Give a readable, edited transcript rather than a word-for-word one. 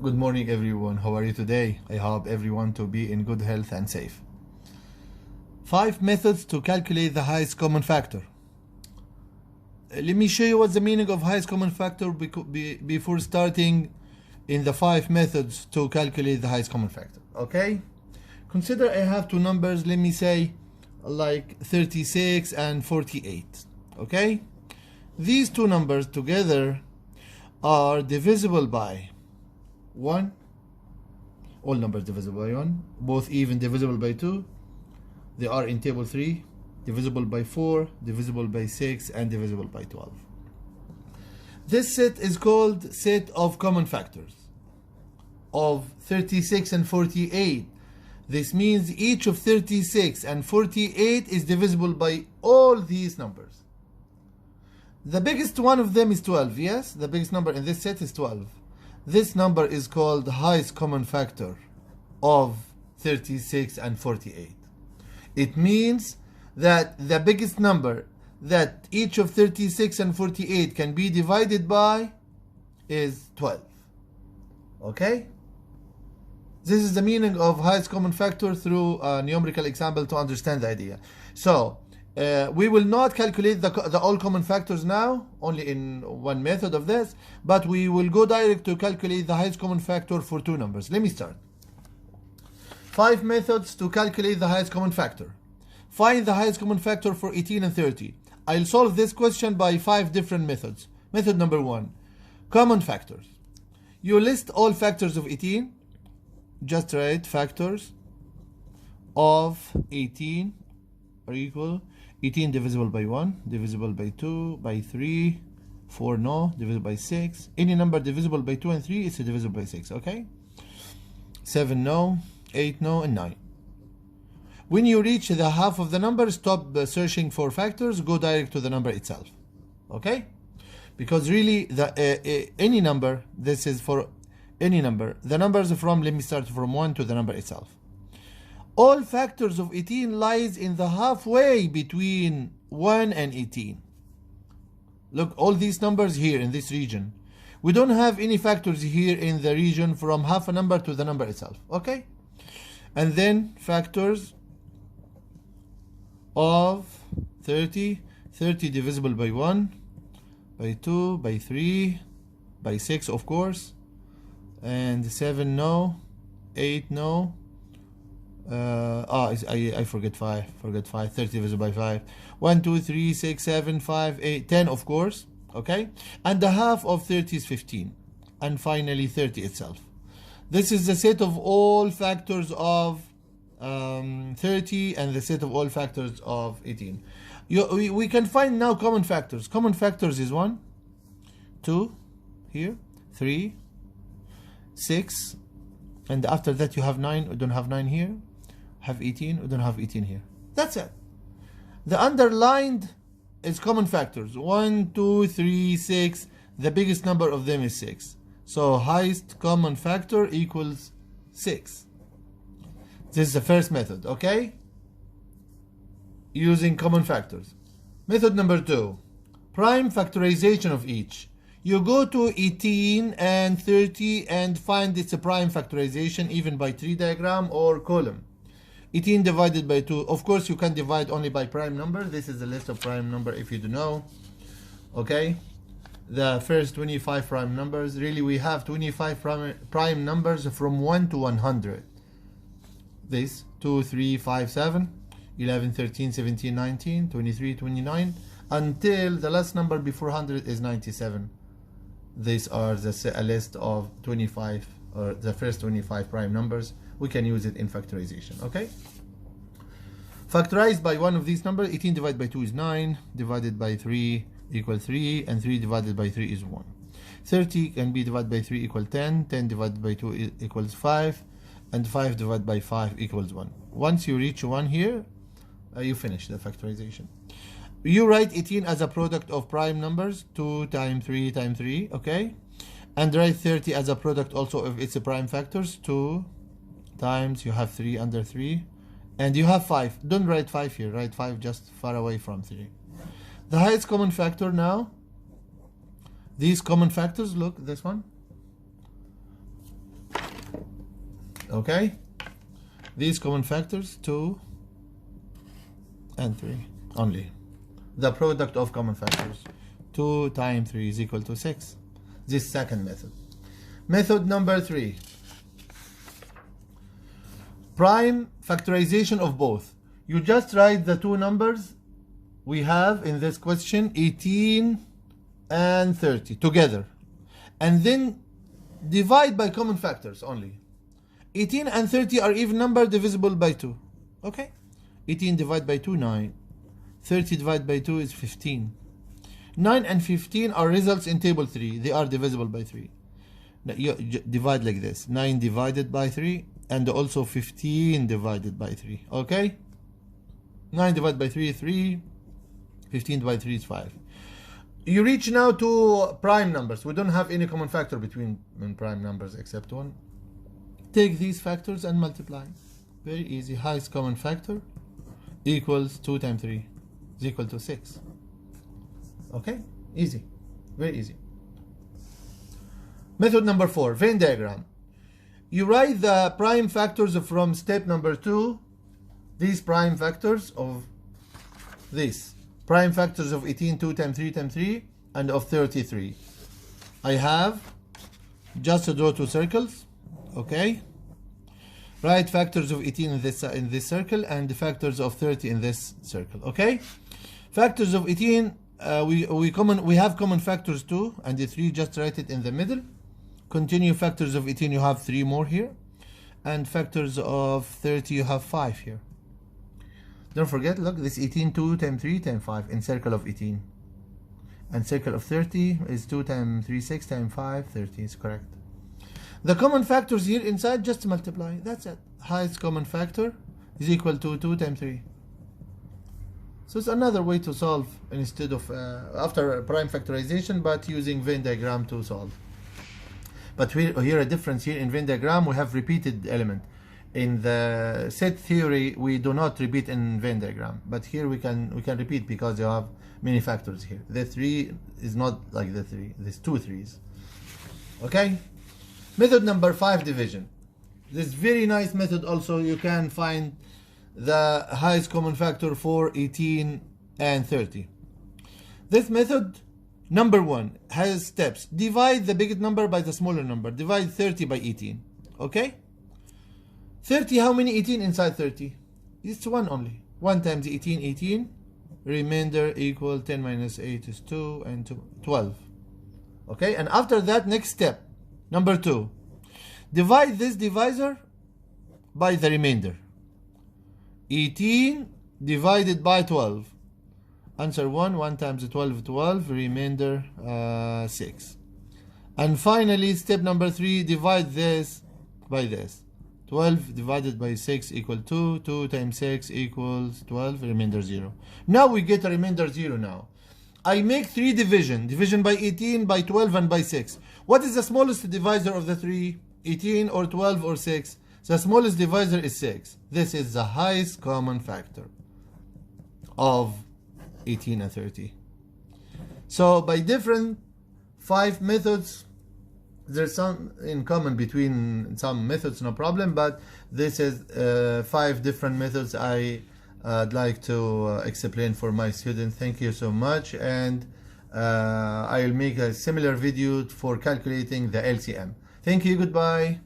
Good morning everyone, how are you today? I hope everyone to be in good health and safe. 5 methods to calculate the highest common factor. Let me show you what's the meaning of highest common factor before starting in the 5 methods to calculate the highest common factor. Okay? Consider I have two numbers, let me say like 36 and 48. Okay? These two numbers together are divisible by 1, all numbers divisible by 1, both even divisible by 2, they are in table 3, divisible by 4, divisible by 6, and divisible by 12. This set is called set of common factors of 36 and 48. This means each of 36 and 48 is divisible by all these numbers. The biggest one of them is 12, yes? The biggest number in this set is 12. This number is called the highest common factor of 36 and 48. It means that the biggest number that each of 36 and 48 can be divided by is 12. Okay? This is the meaning of highest common factor through a numerical example to understand the idea. So, we will not calculate the all common factors now, only in one method of this, but we will go direct to calculate the highest common factor for two numbers. Let me start. 5 methods to calculate the highest common factor. Find the highest common factor for 18 and 30. I'll solve this question by 5 different methods. Method number 1, common factors. You list all factors of 18. Just write factors of 18 are equal 18 divisible by 1, divisible by 2, by 3, 4 no, divisible by 6. Any number divisible by 2 and 3 is divisible by 6, okay? 7 no, 8 no, and 9. When you reach the half of the number, stop searching for factors, go direct to the number itself, okay? Because really, any number, this is for any number. The numbers from, let me start from 1 to the number itself. All factors of 18 lies in the halfway between 1 and 18. Look, all these numbers here in this region. We don't have any factors here in the region from half a number to the number itself. Okay? And then factors of 30. 30 divisible by 1, by 2, by 3, by 6 of course. And 7 no, 8 no. I forget 5. 30 divided by 5. 1, 2, 3, 6, 7, 5, 8, 10 of course. Okay? And the half of 30 is 15. And finally 30 itself. This is the set of all factors of 30 and the set of all factors of 18. We can find now common factors. Common factors is 1, 2, here, 3, 6, and after that you have 9. We don't have 9 here. Have 18. We don't have 18 here. That's it. The underlined is common factors. 1, 2, 3, 6. The biggest number of them is 6. So highest common factor equals 6. This is the first method, okay? Using common factors. Method number 2, prime factorization of each. You go to 18 and 30 and find its a prime factorization even by tree diagram or column. 18 divided by 2. Of course, you can divide only by prime number. This is the list of prime number if you don't know. Okay? The first 25 prime numbers. Really, we have 25 prime numbers from 1 to 100. This 2, 3, 5, 7, 11, 13, 17, 19, 23, 29, until the last number before 100 is 97. These are a list of 25 or the first 25 prime numbers. We can use it in factorization, okay? Factorized by one of these numbers, 18 divided by 2 is 9, divided by 3 equals 3, and 3 divided by 3 is 1. 30 can be divided by 3 equals 10, 10 divided by 2 equals 5, and 5 divided by 5 equals 1. Once you reach 1 here, you finish the factorization. You write 18 as a product of prime numbers, 2 times 3 times 3, okay? And write 30 as a product also of its prime factors, 2 times, you have 3 under 3, and you have 5. Don't write 5 here, write 5 just far away from 3. The highest common factor now, these common factors, look, this one, Okay, these common factors 2 and 3 only. The product of common factors 2 times 3 is equal to 6. This second method. Method number 3, prime factorization of both. You just write the two numbers we have in this question, 18 and 30 together, and then divide by common factors only. 18 and 30 are even number divisible by 2. Okay, 18 divided by 2, 9. 30 divided by 2 is 15. 9 and 15 are results in table 3. They are divisible by 3. Now you divide like this, 9 divided by 3, and also 15 divided by 3. Okay, 9 divided by 3 is 3, 15 divided by 3 is 5. You reach now to prime numbers. We don't have any common factor between prime numbers except one. Take these factors and multiply. Very easy. Highest common factor equals 2 times 3 is equal to 6. Okay, easy, very easy. Method number 4, Venn diagram. You write the prime factors from step number 2. These prime factors of this. Prime factors of 18, 2 times 3 times 3, and of 33. I have just to draw two circles. Okay. Write factors of 18 in this circle and the factors of 30 in this circle. Okay. Factors of 18, we have common factors 2 and the 3. Just write it in the middle. Continue factors of 18. You have 3 more here, and factors of 30. You have 5 here. Don't forget, look, this 18, 2 times 3 times 5 in circle of 18. And circle of 30 is 2 times 3, 6 times 5, 30 is correct. The common factors here inside, just multiply. That's it. Highest common factor is equal to 2 times 3. So it's another way to solve instead of after prime factorization, but using Venn diagram to solve. But here a difference here in Venn diagram, we have repeated element. In the set theory, we do not repeat in Venn diagram, but here we can repeat because you have many factors here. The 3 is not like the 3. There's 2 3s. Okay. Method number 5, division. This very nice method. Also, you can find the highest common factor for 18 and 30. This method, number 1, has steps. Divide the biggest number by the smaller number. Divide 30 by 18. Okay. 30, how many 18 inside 30? It's 1 only. 1 times 18, 18. Remainder equal 10 minus 8 is 2 and 2, 12. Okay, and after that, next step, number 2. Divide this divisor by the remainder. 18 divided by 12. Answer 1. 1 times 12, 12. Remainder 6. And finally, step number 3, divide this by this. 12 divided by 6 equal 2. 2 times 6 equals 12. Remainder 0. Now we get a remainder 0 now. I make 3 division. Division by 18, by 12, and by 6. What is the smallest divisor of the 3? 18 or 12 or 6? The smallest divisor is 6. This is the highest common factor of 18 and 30. So by different 5 methods, there's some in common between some methods, no problem, but this is 5 different methods I'd like to explain for my students. Thank you so much, and I'll make a similar video for calculating the LCM. Thank you, goodbye.